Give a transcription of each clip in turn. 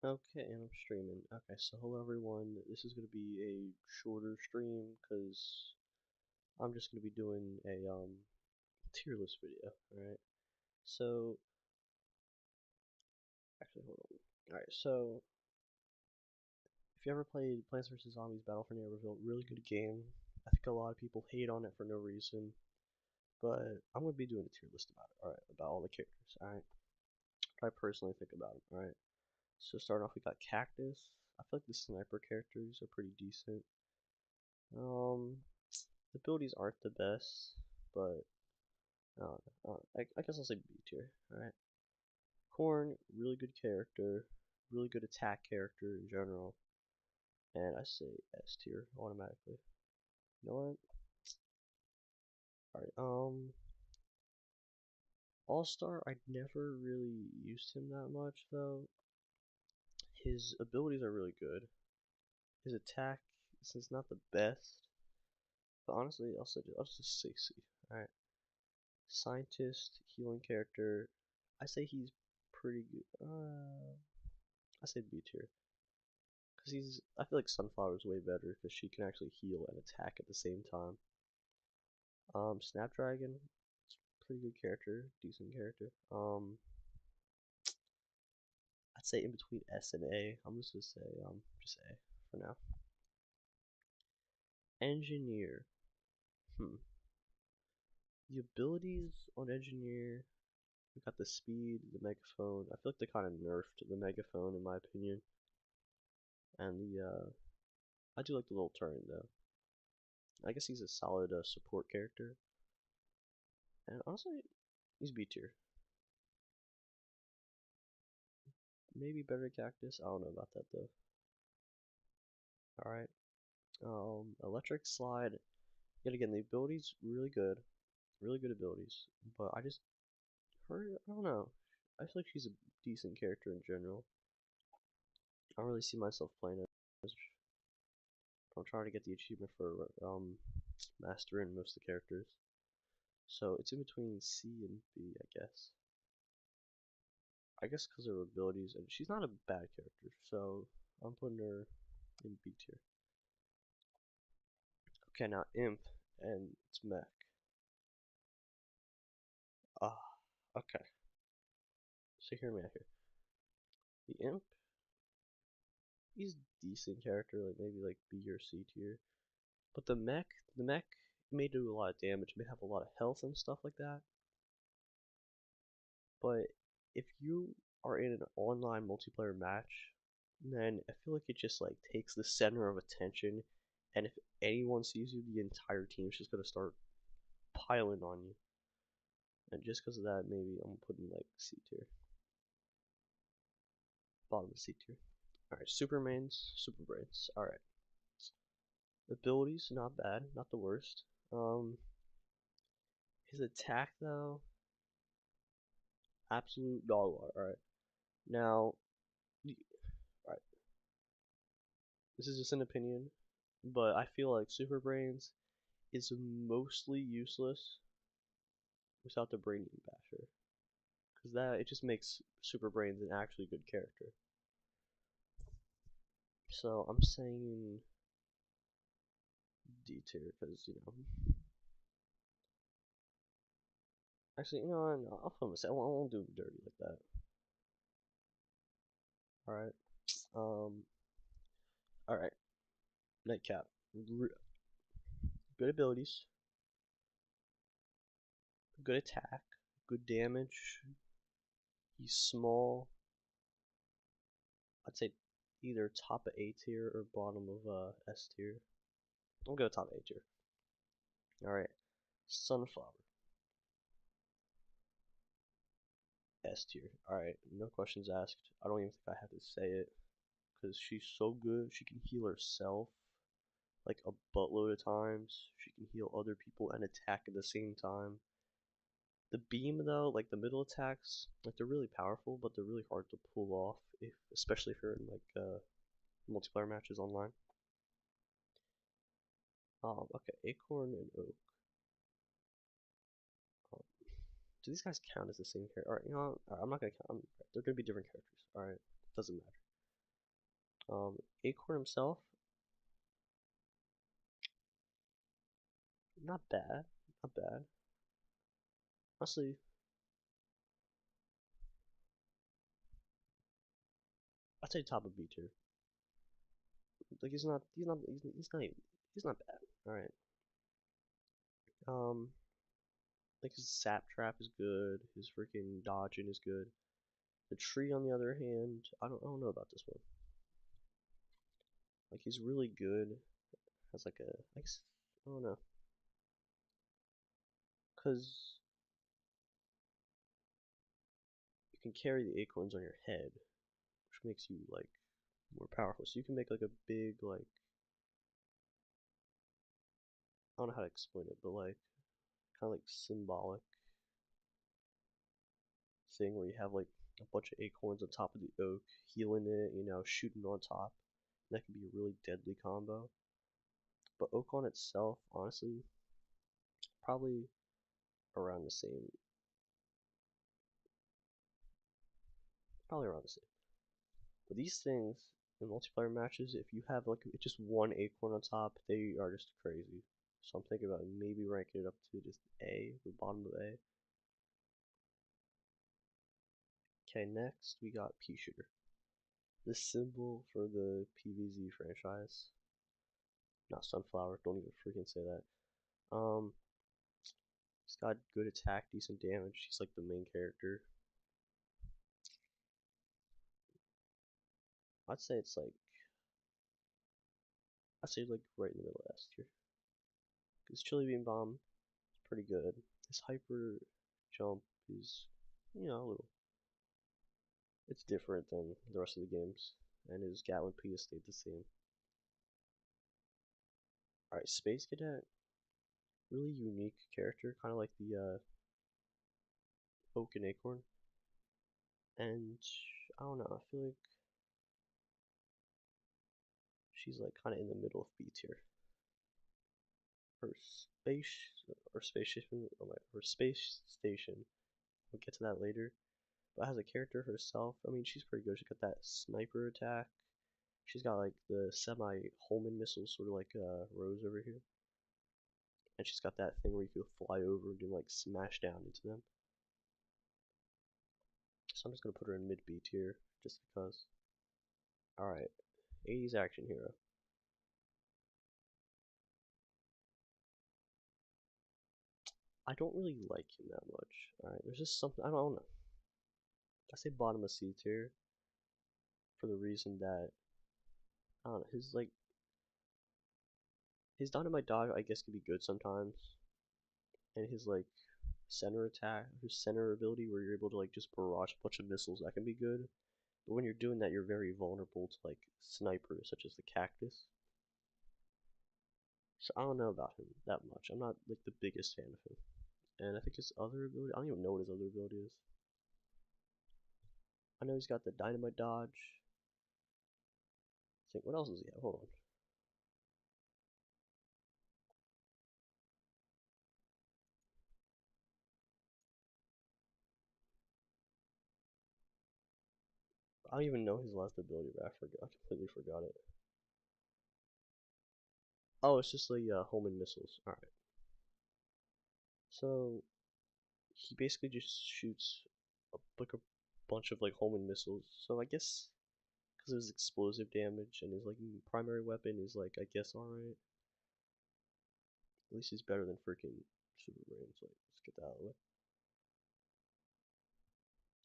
Okay, and I'm streaming. Okay, so hello everyone. This is going to be a shorter stream because I'm just going to be doing a tier list video. Alright, so actually, hold on. Alright, so if you ever played Plants vs. Zombies Battle for Neighborville, really good game. I think a lot of people hate on it for no reason, but I'm going to be doing a tier list about it. Alright, about all the characters. Alright, what I personally think about them. Alright, so starting off, we got Cactus. I feel like the sniper characters are pretty decent. The abilities aren't the best, but I guess I'll say B tier. Alright. Corn, really good character, really good attack character in general, and I say S tier automatically. You know what? Alright, All-Star, I never really used him that much though. His abilities are really good. His attack is not the best, but honestly, I'll just say C. Alright. Scientist, healing character, I say he's pretty good. I say B tier. Because I feel like Sunflower's way better because she can actually heal and attack at the same time. Snapdragon, pretty good character, decent character. I'd say in between S and A. I'm just gonna say just A for now. Engineer, hmm. The abilities on Engineer, we got the speed, the megaphone. I feel like they kind of nerfed the megaphone in my opinion, and I do like the little turn though. I guess he's a solid support character, and honestly, he's B tier. Maybe better Cactus. I don't know about that though. All right. Electric Slide. Yet again, the abilities really good abilities. But I just I don't know. I feel like she's a decent character in general. I don't really see myself playing it. I'm trying to get the achievement for mastering most of the characters. So it's in between C and B, I guess. I guess because of her abilities, and she's not a bad character, so I'm putting her in B tier. Okay, now Imp and it's Mech. Ah, okay. So hear me out here. The Imp, he's decent character, like maybe like B or C tier. But the mech may do a lot of damage, may have a lot of health and stuff like that. But if you are in an online multiplayer match, then I feel like it just like takes the center of attention, and if anyone sees you, the entire team's just gonna start piling on you. And just because of that, maybe I'm putting like C tier, bottom of C tier. All right, Super Brains. All right. Abilities, not bad, not the worst. His attack though, absolute dog water. All right, now, all right, this is just an opinion, but I feel like Super Brains is mostly useless without the Brainium Basher, because that it just makes Super Brains an actually good character. So I'm saying D tier because actually no, I'll put him. I won't do him dirty like that. All right. Um. All right. Nightcap. Good abilities, good attack, good damage. He's small. I'd say either top of A tier or bottom of S tier. I'll go top A tier. All right, Sunflower, S tier. All right, no questions asked. I don't even think I have to say it because she's so good. She can heal herself like a buttload of times. She can heal other people and attack at the same time. The beam though, like the middle attacks, like they're really powerful, but they're really hard to pull off, especially if you're in like multiplayer matches online. Okay, Acorn and Oak. Um, do these guys count as the same character? Alright, I'm not gonna count. They're gonna be different characters. Alright, doesn't matter. Acorn himself, not bad, not bad. Honestly, I'd say top of B tier. Like he's not bad. All right. Um, like his sap trap is good. His freaking dodging is good. The tree, on the other hand, I don't know about this one. Like he's really good. Has like a, I guess, I don't know, cause you can carry the acorns on your head, which makes you like more powerful. So you can make like a big like, I don't know how to explain it, but like kind of like symbolic thing where you have like a bunch of acorns on top of the oak, healing it, shooting on top. That could be a really deadly combo. But oak on itself, honestly, probably around the same. Probably around the same. But these things in multiplayer matches, if you have like just one acorn on top, they are just crazy. So I'm thinking about maybe ranking it up to just A, the bottom of A. Okay, next we got Pea Shooter. The symbol for the PVZ franchise. Not Sunflower, don't even freaking say that. He's got good attack, decent damage. He's like the main character. I'd say it's like, I'd say like right in the middle of S tier. Because Chili Bean Bomb is pretty good. His hyper jump is, a little. It's different than the rest of the games. And his Gatlin P has stayed the same. Alright, Space Cadet. Really unique character, kind of like the Oak and Acorn. And I don't know, I feel like she's like kind of in the middle of B tier. Her space or spaceship, oh my, her space station. We'll get to that later. But as a character herself, I mean, she's pretty good. She's got that sniper attack. She's got like the semi-Holman missiles, sort of like Rose over here. And she's got that thing where you can fly over and do like smash down into them. So I'm just gonna put her in mid B tier, just because. Alright, 80s action hero. I don't really like him that much. Alright, there's just something, I don't know. I say bottom of C tier for the reason that, I don't know, his dynamite dodge I guess can be good sometimes. And his like center attack, his center ability where you're able to like just barrage a bunch of missiles, that can be good. But when you're doing that, you're very vulnerable to like snipers such as the cactus. So I don't know about him that much. I'm not like the biggest fan of him. And I think his other ability, I don't even know what his other ability is. I know he's got the dynamite dodge. I think, what else does he have? Hold on. I don't even know his last ability, but I forgot. I completely forgot it. Oh, it's just the Holman missiles. Alright. So, he basically just shoots like a bunch of like Holman missiles. So I guess because of his explosive damage and his like primary weapon is like I guess alright. At least he's better than freaking Super Brains. Like, let's get that out of the way.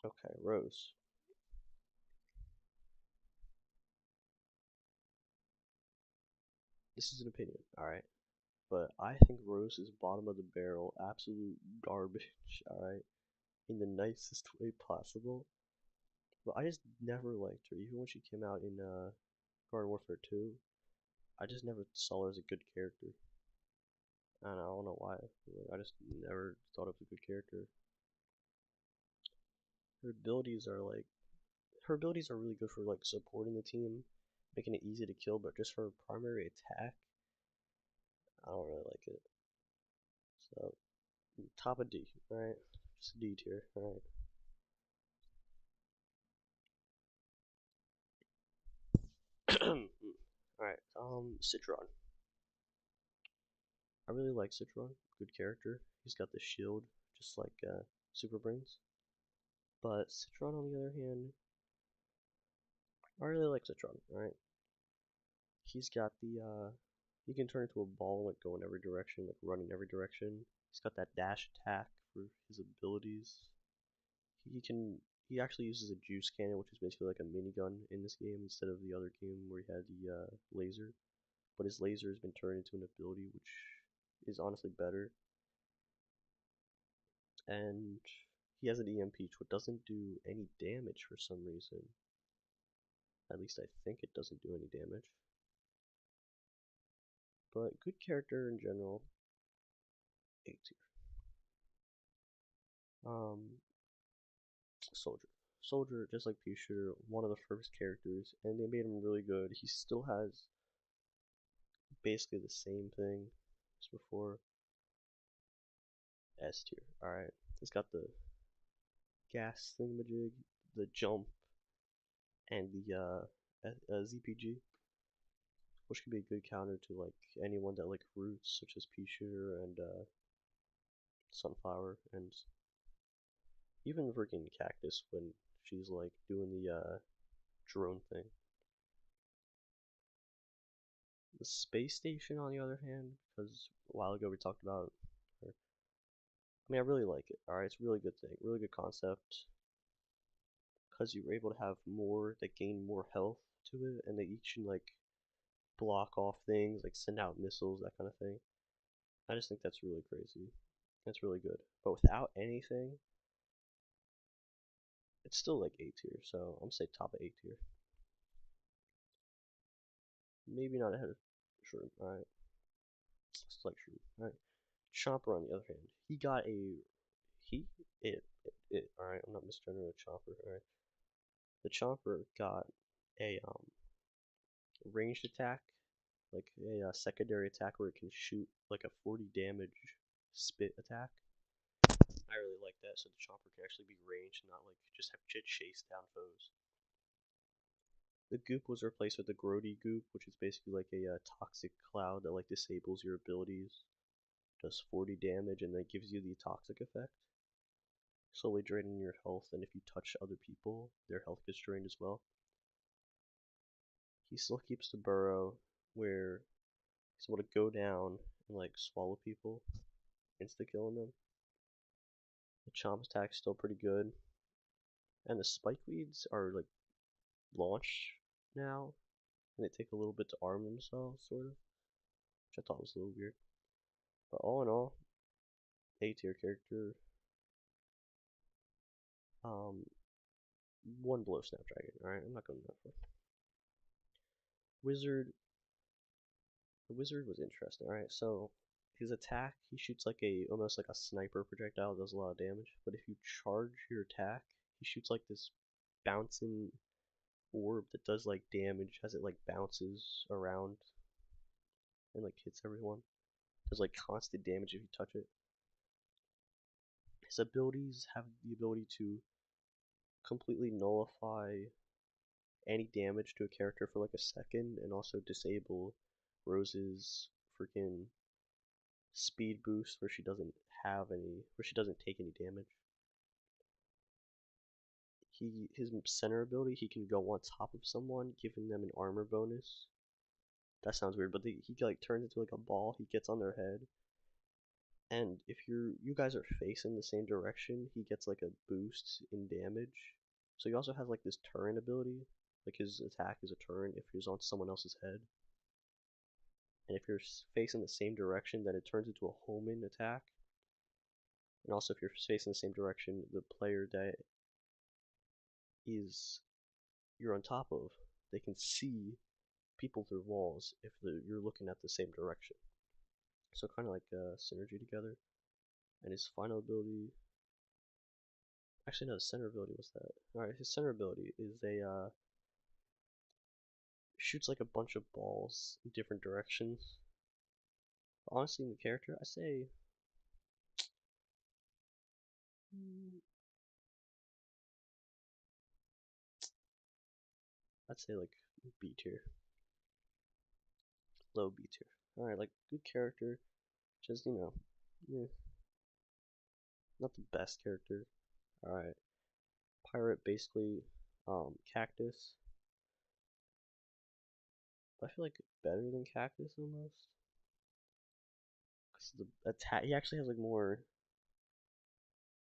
Okay, Rose. This is an opinion, alright? But I think Rose is bottom of the barrel, absolute garbage, alright? In the nicest way possible. But I just never liked her, even when she came out in Garden Warfare 2. I just never saw her as a good character. And I don't know why. I just never thought it was a good character. Her abilities are like her abilities are really good for like supporting the team, making it easy to kill, but just for primary attack, I don't really like it. So top of D, alright? Just D tier, alright. Alright, Citron. I really like Citron. Good character. He's got the shield, just like Super Brains. But Citron, on the other hand, I really like Citron. Alright, he's got the he can turn into a ball, like go in every direction, like run in every direction. He's got that dash attack for his abilities. He can he actually uses a juice cannon, which is basically like a minigun in this game instead of the other game where he had the laser. But his laser has been turned into an ability, which is honestly better. And he has an EMP, which doesn't do any damage for some reason. At least I think it doesn't do any damage. But good character in general. A tier. Soldier. Soldier, just like Pea Shooter, one of the first characters, and they made him really good. He still has basically the same thing as before. S tier. Alright. He's got the gas thingamajig, the jump, and the ZPG, which can be a good counter to like anyone that like roots, such as Pea Shooter and Sunflower, and even freaking Cactus when she's like doing the drone thing. The space station, on the other hand, because a while ago we talked about her. I mean, I really like it. Alright, it's a really good thing, really good concept. Because you're able to have more that gain more health to it, and they each can like block off things, like send out missiles, that kind of thing. I just think that's really crazy. That's really good. But without anything, it's still like A tier, so I'm gonna say top of A tier. Maybe not ahead of Shroom. Alright. It's like Shroom. Alright. Chomper, on the other hand, he got a he it. Alright, I'm not misgendering a Chomper. Alright. The Chomper got a ranged attack, like a secondary attack where it can shoot like a 40 damage spit attack. I really like that, so the Chomper can actually be ranged, not like just have to chase down foes. The Goop was replaced with the Grody Goop, which is basically like a toxic cloud that like disables your abilities, does 40 damage, and then gives you the toxic effect, slowly draining your health. And if you touch other people, their health gets drained as well. He still keeps the burrow where he's able to go down and like swallow people, insta killing them. The Chomp attack's still pretty good, and the Spikeweeds are like launched now, and they take a little bit to arm themselves, sort of, which I thought was a little weird. But all in all, A tier character. Um, one below Snapdragon. All right, I'm not going that far. Wizard. The wizard was interesting. All right, so his attack, he shoots like a almost like a sniper projectile, does a lot of damage. But if you charge your attack, he shoots like this bouncing orb that does like damage as it like bounces around and like hits everyone. Does like constant damage if you touch it. His abilities have the ability to completely nullify any damage to a character for like a second, and also disable Rose's freaking speed boost where she doesn't take any damage. His center ability, he can go on top of someone, giving them an armor bonus. That sounds weird, but he like turns into like a ball. He gets on their head, and if you guys are facing the same direction, he gets like a boost in damage. So he also has like this turret ability, like his attack is a turret if he's on someone else's head. And if you're facing the same direction, then it turns into a homing attack. And also, if you're facing the same direction, the player that is you're on top of, they can see people through walls if you're looking at the same direction. So kind of like synergy together. And his final ability, actually no, the center ability was that. All right, his center ability is a shoots like a bunch of balls in different directions. Honestly, in the character, I say I'd say like B tier. low B tier. Alright, like good character, just eh, not the best character. Alright, pirate basically, cactus. I feel like better than cactus almost, because the attack he actually has like more.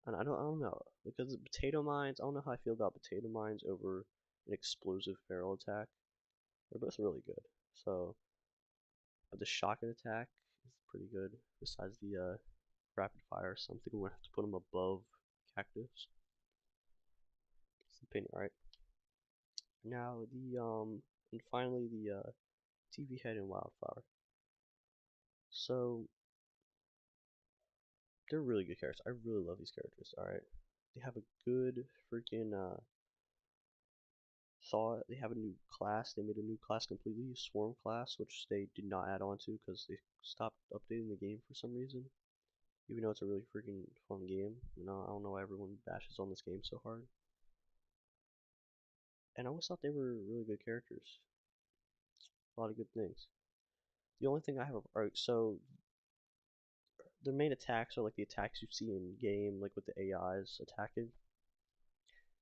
I don't know because potato mines. I don't know how I feel about potato mines over an explosive feral attack. They're both really good. So, but the shotgun attack is pretty good. Besides the rapid fire or something, we're gonna have to put them above cactus. It's opinion, right? Now and finally the TV head and wildflower. So they're really good characters. I really love these characters. All right, they have a good freaking thought. They have a new class. They made a new class completely, swarm class, which they did not add on to because they stopped updating the game for some reason. Even though it's a really freaking fun game, I don't know why everyone bashes on this game so hard. And I always thought they were really good characters. A lot of good things. The only thing I have, alright, so their main attacks are like the attacks you see in game, like with the AIs attacking.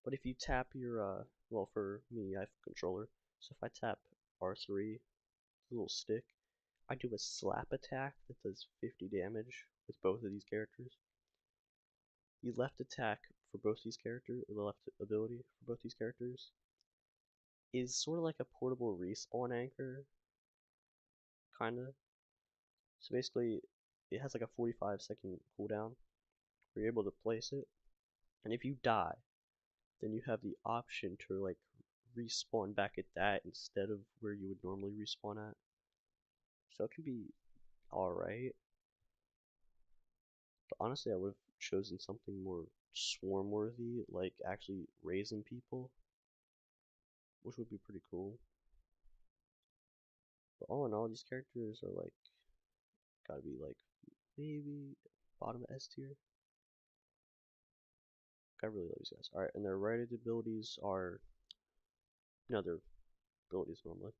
But if you tap your, well, for me, I have a controller, so if I tap R3, the little stick, I do a slap attack that does 50 damage with both of these characters. The left attack for both these characters, or the left ability for both these characters, is sort of like a portable respawn anchor, kinda. So basically, it has like a 45-second cooldown where you're able to place it, and if you die, then you have the option to like respawn back at that instead of where you would normally respawn at. So it can be alright, but honestly, I would have chosen something more swarm worthy, like actually raising people, which would be pretty cool. But all in all, these characters are like gotta be like maybe bottom of S tier. I really love these guys. Alright, and their rated abilities are their abilities normally.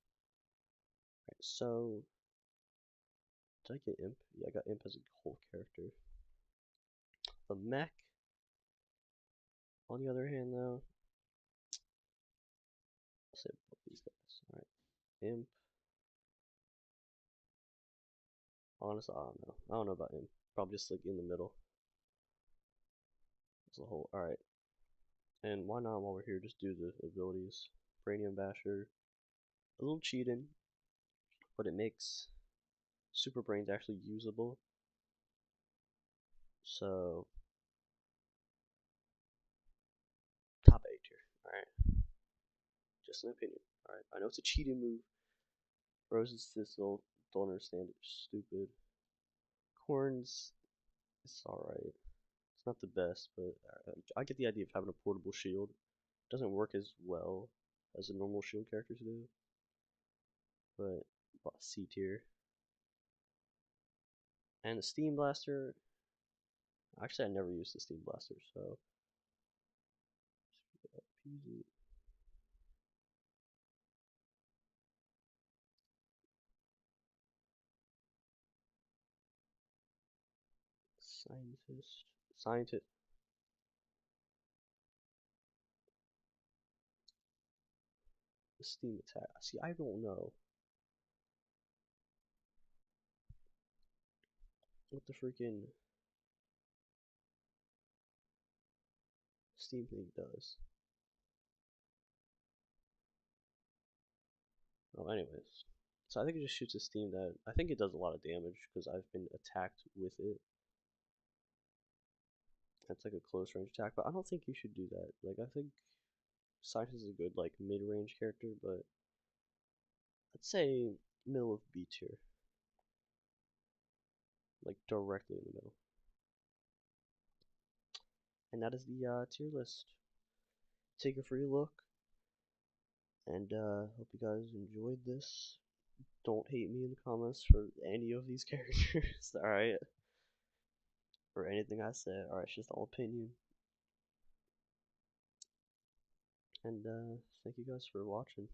Alright, so did I get Imp? Yeah, I got Imp as a whole character. The mech, on the other hand, though, I'll say both these guys. Alright, Imp. Honestly, I don't know. I don't know about Imp. Probably just like in the middle as a whole. Alright, and why not while we're here just do the abilities. Brainium Basher. A little cheating, but it makes Super Brains actually usable. So, top A tier. Alright, just an opinion. Alright, I know it's a cheating move. Rose's Thistle, don't understand it. Stupid. Corns, it's alright. It's not the best, but I get the idea of having a portable shield. It doesn't work as well as the normal shield characters do, but C tier. And the Steam Blaster, actually I never used the Steam Blaster, so PVZ. Scientist, the Steam attack. See, I don't know what the freaking Steam thing does. Oh, anyways. So I think it just shoots a steam that I think it does a lot of damage because I've been attacked with it. That's like a close range attack, but I don't think you should do that. Like I think Scientist is a good like mid range character, but I'd say middle of B tier, like directly in the middle. And that is the tier list. Take a free look, and hope you guys enjoyed this. Don't hate me in the comments for any of these characters, alright? Or anything I said, alright, it's just all opinion. And thank you guys for watching.